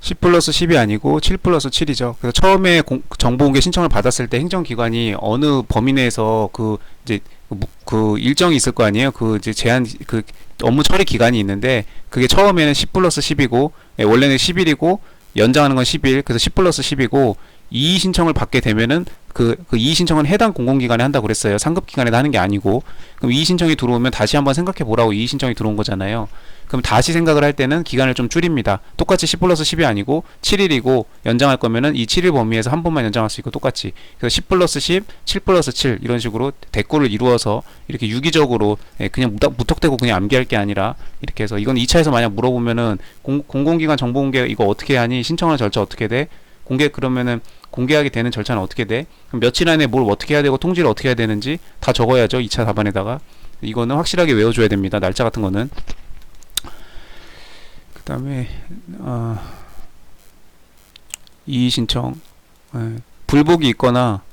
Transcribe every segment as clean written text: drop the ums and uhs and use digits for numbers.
10 플러스 10이 아니고 7 플러스 7이죠. 그래서 처음에 정보공개 신청을 받았을 때 행정기관이 어느 범위 내에서 이제 그 일정이 있을 거 아니에요. 이제 제한 업무 처리 기간이 있는데 그게 처음에는 10 플러스 10이고 원래는 10일이고 연장하는 건 10일. 그래서 10 플러스 10이고 이의 신청을 받게 되면은 이의 신청은 해당 공공기관에 한다고 그랬어요. 상급기관에다 하는 게 아니고. 그럼 이의 신청이 들어오면 다시 한번 생각해 보라고 이의 신청이 들어온 거잖아요. 그럼 다시 생각을 할 때는 기간을 좀 줄입니다. 똑같이 10 플러스 10이 아니고 7일이고 연장할 거면은 이 7일 범위에서 한 번만 연장할 수 있고 똑같이. 그래서 10 플러스 10, 7 플러스 7 이런 식으로 대꾸를 이루어서 이렇게 유기적으로 그냥 무턱대고 그냥 암기할 게 아니라 이렇게 해서 이건 2차에서 만약 물어보면은 공공기관 정보공개 이거 어떻게 하니? 신청하는 절차 어떻게 돼? 그러면은 공개하게 되는 절차는 어떻게 돼? 그럼 며칠 안에 뭘 어떻게 해야 되고 통지를 어떻게 해야 되는지 다 적어야죠. 2차 답안에다가. 이거는 확실하게 외워줘야 됩니다. 날짜 같은 거는. 그 다음에 이의 신청 불복이 있거나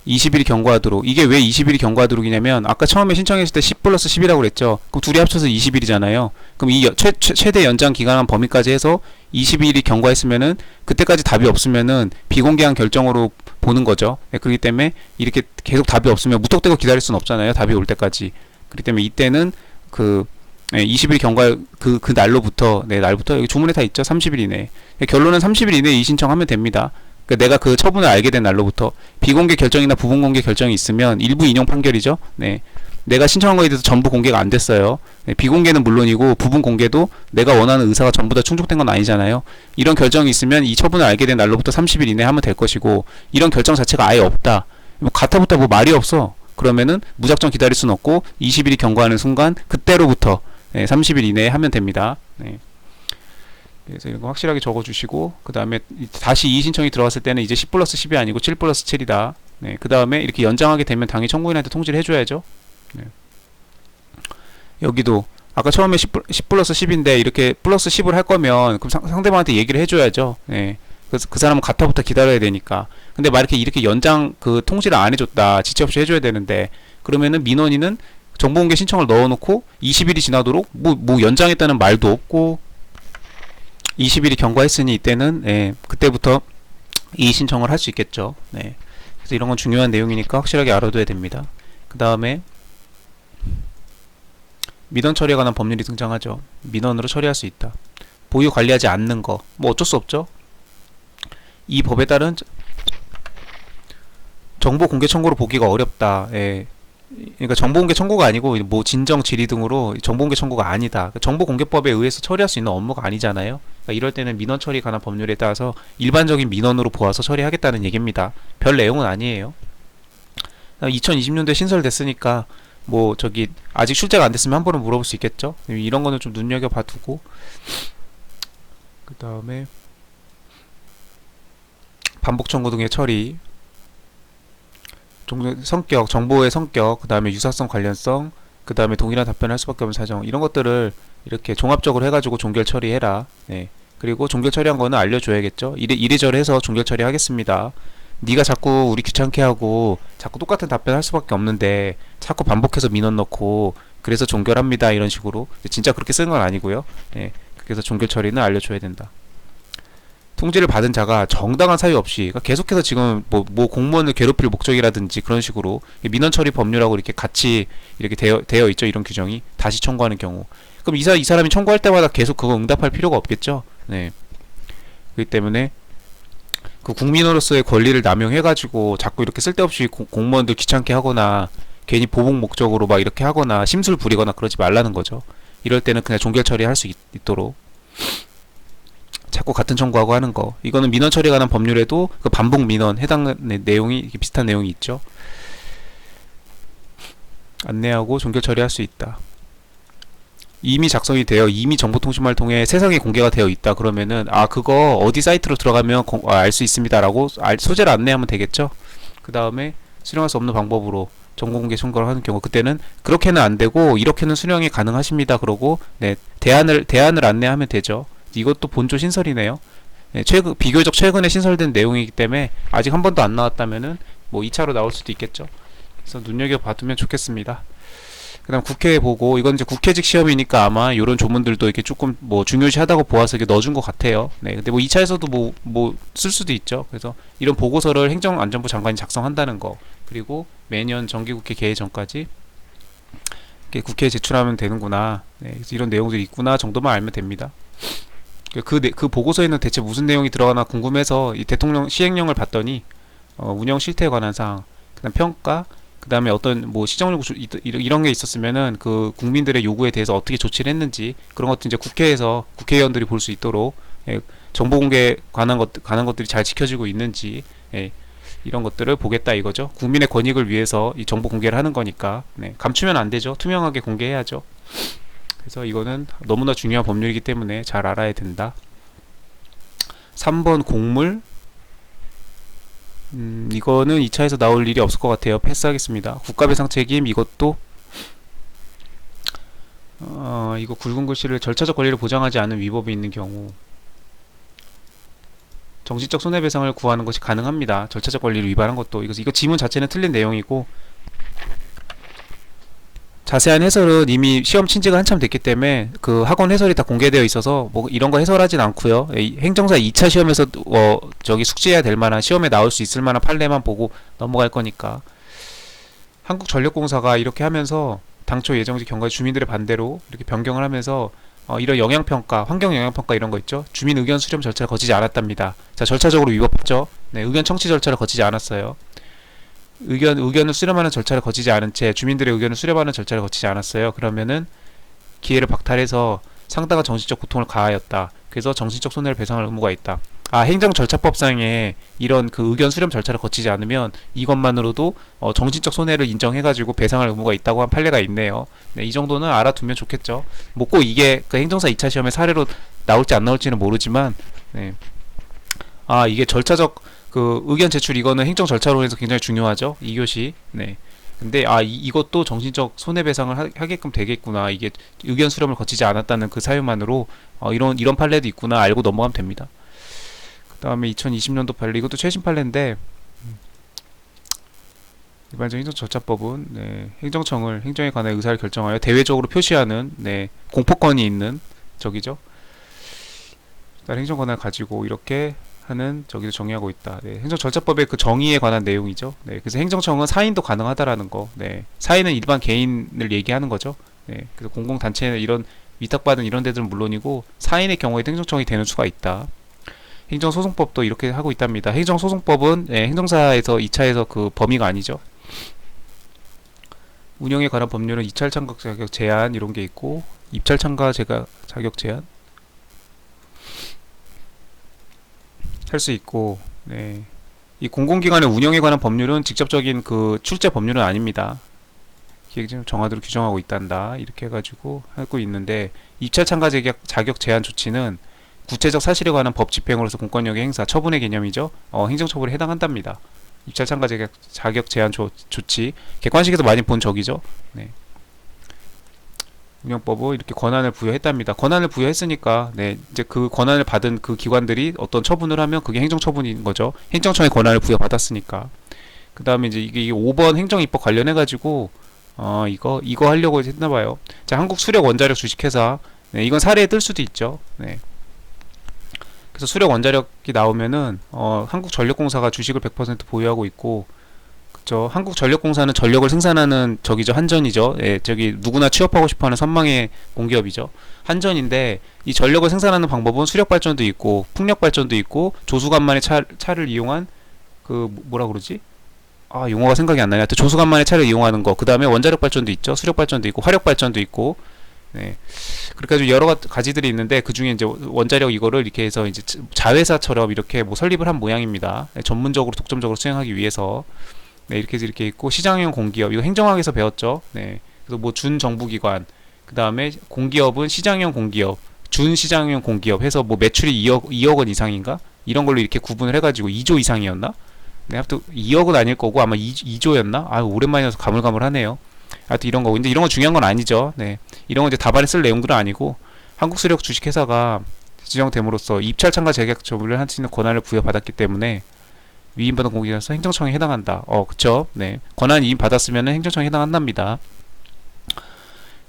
20일이 경과하도록. 이게 왜 20일이 경과하도록이냐면 아까 처음에 신청했을 때 10 플러스 10이라고 그랬죠. 그럼 둘이 합쳐서 20일이잖아요. 그럼 이 최대 연장 기간한 범위까지 해서 20일이 경과했으면은 그때까지 답이 없으면은 비공개한 결정으로 보는 거죠. 그렇기 때문에 이렇게 계속 답이 없으면 무턱대고 기다릴 수는 없잖아요. 답이 올 때까지. 그렇기 때문에 이때는 20일 경과 그 날로부터 날부터 여기 주문에 다 있죠. 30일 이내. 결론은 30일 이내에 이의 신청하면 됩니다. 내가 그 처분을 알게 된 날로부터 비공개 결정이나 부분 공개 결정이 있으면 일부 인용 판결이죠. 내가 신청한 거에 대해서 전부 공개가 안 됐어요. 비공개는 물론이고 부분 공개도 내가 원하는 의사가 전부 다 충족된 건 아니잖아요. 이런 결정이 있으면 이 처분을 알게 된 날로부터 30일 이내에 하면 될 것이고 이런 결정 자체가 아예 없다. 가타부터 말이 없어. 그러면은 무작정 기다릴 수는 없고 20일이 경과하는 순간 그때로부터 30일 이내에 하면 됩니다. 그래서 이거 확실하게 적어주시고 그 다음에 다시 이의 신청이 들어갔을 때는 이제 10 플러스 10이 아니고 7 플러스 7이다. 그 다음에 이렇게 연장하게 되면 당연히 청구인한테 통지를 해줘야죠. 여기도 아까 처음에 10 플러스 10인데 이렇게 플러스 10을 할 거면 그럼 상대방한테 얘기를 해줘야죠. 그래서 그 사람은 가타부터 기다려야 되니까. 근데 막 이렇게 연장 통지를 안 해줬다. 지체 없이 해줘야 되는데 그러면은 민원인은 정보공개 신청을 넣어놓고 20일이 지나도록 뭐 연장했다는 말도 없고 20일이 경과했으니 이때는 그때부터 이의 신청을 할 수 있겠죠. 그래서 이런 건 중요한 내용이니까 확실하게 알아둬야 됩니다. 그 다음에 민원 처리에 관한 법률이 등장하죠. 민원으로 처리할 수 있다. 보유 관리하지 않는 거 뭐 어쩔 수 없죠. 이 법에 따른 정보 공개 청구로 보기가 어렵다. 그러니까 정보공개 청구가 아니고 뭐 진정 질의 등으로 정보공개 청구가 아니다. 정보공개법에 의해서 처리할 수 있는 업무가 아니잖아요. 그러니까 이럴 때는 민원 처리에 관한 법률에 따라서 일반적인 민원으로 보아서 처리하겠다는 얘기입니다. 별 내용은 아니에요. 2020년도에 신설됐으니까 뭐 아직 출제가 안 됐으면 한 번은 물어볼 수 있겠죠. 이런 거는 좀 눈여겨봐 두고 그 다음에 반복 청구 등의 처리 성격, 정보의 성격, 그 다음에 유사성, 관련성, 그 다음에 동일한 답변을 할 수밖에 없는 사정 이런 것들을 이렇게 종합적으로 해가지고 종결 처리해라. 그리고 종결 처리한 거는 알려줘야겠죠. 이래저래 해서 종결 처리하겠습니다. 네가 자꾸 우리 귀찮게 하고 자꾸 똑같은 답변 할 수밖에 없는데 자꾸 반복해서 민원 넣고 그래서 종결합니다. 이런 식으로 진짜 그렇게 쓰는 건 아니고요. 그래서 종결 처리는 알려줘야 된다. 통지를 받은 자가 정당한 사유 없이 그러니까 계속해서 지금 뭐 공무원을 괴롭힐 목적이라든지 그런 식으로 민원 처리 법률하고 이렇게 같이 이렇게 되어 있죠. 이런 규정이 다시 청구하는 경우 그럼 이 사람이 청구할 때마다 계속 그거 응답할 필요가 없겠죠. 그렇기 때문에 국민으로서의 권리를 남용해가지고 자꾸 이렇게 쓸데없이 공무원들 귀찮게 하거나 괜히 보복 목적으로 막 이렇게 하거나 심술 부리거나 그러지 말라는 거죠. 이럴 때는 그냥 종결 처리할 수 있도록 자꾸 같은 청구하고 하는 거 이거는 민원 처리에 관한 법률에도 그 반복 민원 해당 내용이 비슷한 내용이 있죠. 안내하고 종결 처리할 수 있다. 이미 작성이 되어 이미 정보통신망을 통해 세상에 공개가 되어 있다. 그러면은 그거 어디 사이트로 들어가면 알 수 있습니다 라고 소재를 안내하면 되겠죠. 그 다음에 수령할 수 없는 방법으로 정보공개 청구를 하는 경우 그때는 그렇게는 안되고 이렇게는 수령이 가능하십니다 그러고 대안을 안내하면 되죠. 이것도 본조 신설이네요. 비교적 최근에 신설된 내용이기 때문에 아직 한 번도 안 나왔다면은 뭐 2차로 나올 수도 있겠죠. 그래서 눈여겨봐두면 좋겠습니다. 그다음 국회 보고, 이건 이제 국회직 시험이니까 아마 이런 조문들도 이렇게 조금 뭐 중요시하다고 보아서 이렇게 넣어준 것 같아요. 네, 근데 뭐 2차에서도 뭐 쓸 수도 있죠. 그래서 이런 보고서를 행정안전부 장관이 작성한다는 거, 그리고 매년 정기국회 개회 전까지 이렇게 국회에 제출하면 되는구나. 네, 그래서 이런 내용들이 있구나 정도만 알면 됩니다. 그 보고서에는 대체 무슨 내용이 들어가나 궁금해서 이 대통령 시행령을 봤더니 운영 실태에 관한 사항, 그다음 평가, 그다음에 어떤 뭐 시정령 이런 게 있었으면은 그 국민들의 요구에 대해서 어떻게 조치를 했는지 그런 것도 이제 국회에서 국회의원들이 볼 수 있도록, 예, 정보 공개 관한 것들이 잘 지켜지고 있는지, 예, 이런 것들을 보겠다 이거죠. 국민의 권익을 위해서 이 정보 공개를 하는 거니까, 네, 감추면 안 되죠. 투명하게 공개해야죠. 그래서 이거는 너무나 중요한 법률이기 때문에 잘 알아야 된다. 3번 공물, 이거는 2차에서 나올 일이 없을 것 같아요. 패스하겠습니다. 국가배상 책임, 이것도 이거 굵은 글씨를 절차적 권리를 보장하지 않은 위법이 있는 경우 정신적 손해배상을 구하는 것이 가능합니다. 절차적 권리를 위반한 것도. 이거 지문 자체는 틀린 내용이고 자세한 해설은 이미 시험 친지가 한참 됐기 때문에 그 학원 해설이 다 공개되어 있어서 뭐 이런 거 해설하진 않고요. 행정사 2차 시험에서 저기 숙지해야 될 만한, 시험에 나올 수 있을 만한 판례만 보고 넘어갈 거니까. 한국전력공사가 이렇게 하면서 당초 예정지 경과 주민들의 반대로 이렇게 변경을 하면서 이런 영향평가, 환경영향평가 이런 거 있죠. 주민 의견 수렴 절차를 거치지 않았답니다. 자, 절차적으로 위법하죠. 네, 의견 청취 절차를 거치지 않았어요. 의견을 수렴하는 절차를 거치지 않은 채 주민들의 의견을 수렴하는 절차를 거치지 않았어요. 그러면은 기회를 박탈해서 상당한 정신적 고통을 가하였다. 그래서 정신적 손해를 배상할 의무가 있다. 행정절차법상에 이런 그 의견 수렴 절차를 거치지 않으면 이것만으로도 정신적 손해를 인정해가지고 배상할 의무가 있다고 한 판례가 있네요. 네, 이 정도는 알아두면 좋겠죠. 뭐 꼭 이게 그 행정사 2차 시험의 사례로 나올지 안 나올지는 모르지만, 네. 이게 절차적 그 의견 제출, 이거는 행정 절차론에서 굉장히 중요하죠. 2교시. 네. 근데 이것도 정신적 손해배상을 하게끔 되겠구나. 이게 의견 수렴을 거치지 않았다는 그 사유만으로 이런 판례도 있구나 알고 넘어가면 됩니다. 그 다음에 2020년도 판례, 이것도 최신 판례인데, 일반적 행정절차법은, 네, 행정청을 행정에 관한 의사를 결정하여 대외적으로 표시하는, 네, 공포권이 있는 저기죠. 다른 행정 권한을 가지고 이렇게 하는 저기를 정의하고 있다. 네, 행정절차법의 그 정의에 관한 내용이죠. 네, 그래서 행정청은 사인도 가능하다라는 거. 네, 사인은 일반 개인을 얘기하는 거죠. 네, 그래서 공공단체는 이런 위탁받은 이런 데들은 물론이고 사인의 경우에도 행정청이 되는 수가 있다. 행정소송법도 이렇게 하고 있답니다. 행정소송법은, 네, 행정사에서 2차에서 그 범위가 아니죠. 운영에 관한 법률은 입찰 참가 자격 제한 이런 게 있고, 입찰 참가 자격 제한 할 수 있고, 네. 이 공공기관의 운영에 관한 법률은 직접적인 그 출제 법률은 아닙니다. 기획재정 정하도록 규정하고 있단다. 이렇게 해가지고 하고 있는데, 입찰 참가 자격 제한 조치는 구체적 사실에 관한 법 집행으로서 공권력의 행사, 처분의 개념이죠. 행정처벌에 해당한답니다. 입찰 참가 자격 제한 조치, 객관식에서 많이 본 적이죠. 네. 운영법은 이렇게 권한을 부여했답니다. 권한을 부여했으니까, 네, 이제 그 권한을 받은 그 기관들이 어떤 처분을 하면 그게 행정처분인 거죠. 행정청의 권한을 부여받았으니까. 그 다음에 이제 이게 5번 행정입법 관련해가지고 이거 하려고 했나봐요. 자, 한국수력원자력 주식회사. 네, 이건 사례에 뜰 수도 있죠. 네. 그래서 수력원자력이 나오면은 한국전력공사가 주식을 100% 보유하고 있고, 한국전력공사는 전력을 생산하는 저기죠, 한전이죠. 예, 저기 누구나 취업하고 싶어하는 선망의 공기업이죠. 한전인데 이 전력을 생산하는 방법은 수력발전도 있고 풍력발전도 있고 조수간만의 차를 이용한 그 뭐라 그러지? 용어가 생각이 안 나네. 하여튼 조수간만의 차를 이용하는 거. 그 다음에 원자력 발전도 있죠. 수력발전도 있고 화력발전도 있고. 네. 그렇게 아주 여러 가지들이 있는데 그 중에 이제 원자력 이거를 이렇게 해서 이제 자회사처럼 이렇게 뭐 설립을 한 모양입니다. 네, 전문적으로 독점적으로 수행하기 위해서. 네, 이렇게 있고, 시장형 공기업, 이거 행정학에서 배웠죠. 네, 그래서 뭐 준정부기관, 그 다음에 공기업은 시장형 공기업, 준시장형 공기업 해서 뭐 매출이 2억 원 이상인가? 이런 걸로 이렇게 구분을 해가지고 2조 이상이었나? 네, 하여튼 2억은 아닐 거고 아마 2조였나? 오랜만이라서 가물가물하네요. 하여튼 이런 거고, 근데 이런 거 중요한 건 아니죠. 네, 이런 거 이제 답안에 쓸 내용들은 아니고, 한국수력 주식회사가 지정됨으로써 입찰 참가 재계약 처분을 할 수 있는 권한을 부여받았기 때문에 위임받은 공기관에서 행정청에 해당한다. 그쵸? 네. 권한 이임 받았으면 행정청에 해당한답니다.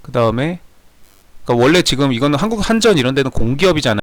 그 다음에 그러니까 원래 지금 이거는 한국 한전 이런 데는 공기업이잖아요.